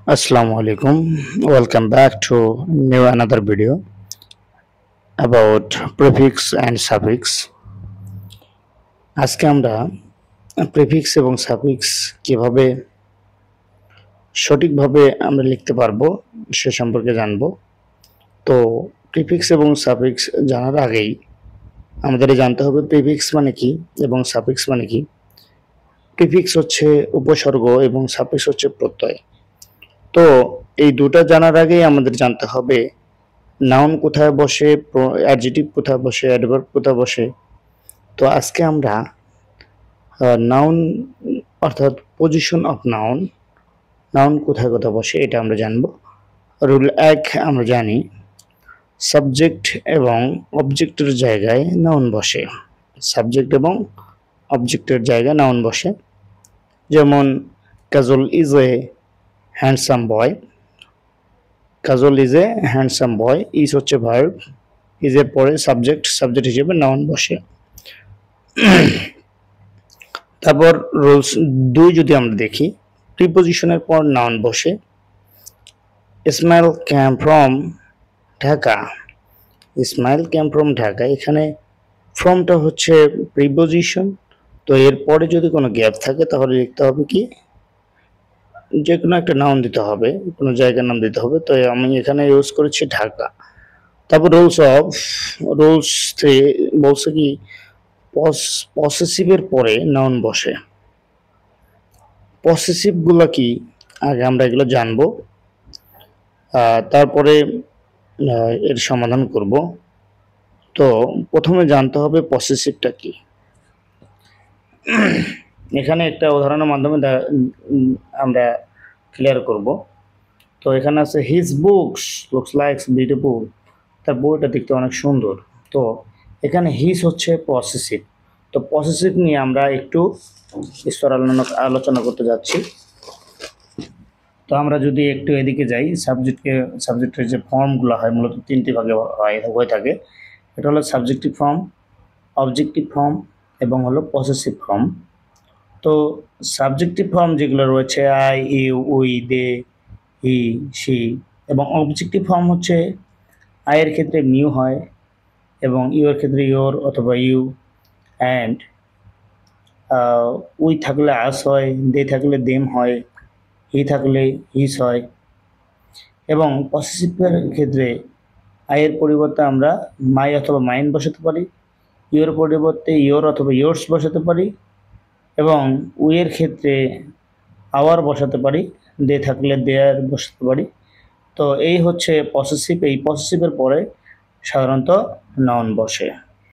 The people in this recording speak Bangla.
Assalamu alaikum. Welcome back to another video about prefix and suffix. আজকে আমরা প্রিফিক্স এবং সাফিক্স কিভাবে সঠিকভাবে আমরা লিখতে পারবো সে সম্পর্কে জানবো। তো প্রিফিক্স এবং সাফিক্স জানার আগেই আমাদের জানতে হবে প্রিফিক্স মানে কি এবং সাফিক্স মানে কি। প্রিফিক্স হচ্ছে উপসর্গ এবং সাফিক্স হচ্ছে প্রত্যয়। তো এই দুটা জানার আগেই আমাদের জানতে হবে নাউন কোথায় বসে, অ্যাডজেক্টিভ কোথায় বসে, অ্যাডভার্ব কোথায় বসে। তো আজকে আমরা নাউন অর্থাৎ পজিশন অফ নাউন, নাউন কোথায় কোথায় বসে এটা আমরা জানব। রুল 1 আমরা জানি সাবজেক্ট এবং অবজেক্টের জায়গায় নাউন বসে। সাবজেক্ট এবং অবজেক্টের জায়গায় নাউন বসে। যেমন Kajal is a handsome boy. Kajal is a handsome boy, is হচ্ছে ভার্ব, ইজ এর পরে সাবজেক্ট, সাবজেক্ট হিসেবে নাউন বসে। তারপর রুলস 2 যদি আমরা দেখি, প্রিপোজিশনের পর নাউন বসে। Ismail came from Dhaka. Ismail came from Dhaka, এখানে ফ্রমটা হচ্ছে প্রিপোজিশন। তো এরপরে যদি কোনো গ্যাপ থাকে তাহলে লিখতে হবে কি, যে কোনো একটা নাউন দিতে হবে, কোনো জায়গার নাম দিতে হবে। তো আমি এখানে ইউজ করেছি ঢাকা। তারপর রুলস 3 বলছে কি পসেসিভের পরে নাউন বসে। পসেসিভ গুলা কি আগে আমরা এগুলো জানবো, তারপরে এর সমাধান করব। তো প্রথমে জানতে হবে পসেসিভটা কি। এখানে একটা উদাহরণের মাধ্যমে আমরা ক্লিয়ার করব। তো এখানে আছে his books looks likes beautiful, তার বইটা দেখতে অনেক সুন্দর। তো এখানে হিজ হচ্ছে পসেসিভ। তো পসেসিভ নিয়ে আমরা একটু বিস্তার আলোচনা করতে যাচ্ছি। তো আমরা যদি একটু এদিকে যাই, সাবজেক্টের যে ফর্মগুলো হয় মূলত 3টি ভাগে হয়ে থাকে। এটা হলো সাবজেক্টিভ ফর্ম, অবজেক্টিভ ফর্ম এবং হলো পসেসিভ ফর্ম। তো সাবজেক্টিভ ফর্ম যেগুলো রয়েছে I, you, we, they, he, she, এবং অবজেক্টিভ ফর্ম হচ্ছে আই এর ক্ষেত্রে মিউ হয় এবং ইউ এর ক্ষেত্রে ইয়োর অথবা ইউ, অ্যান্ড উই থাকলে আস হয়, দে থাকলে দেম হয়, হি থাকলে হিস হয়। এবং পসেসিভের ক্ষেত্রে আই এর পরিবর্তে আমরা মাই অথবা মাইন বসাতে পারি, ইউর পরিবর্তে ইয়োর অথবা ইয়োর্স বসাতে পারি, এবং উই এর ক্ষেত্রে আওয়ার বসাতে পারি, দে থাকলে দেয়ার বসাতে পারি। তো এই হচ্ছে পসেসিভ। এই পসেসিভের পরে সাধারণত নাউন বসে।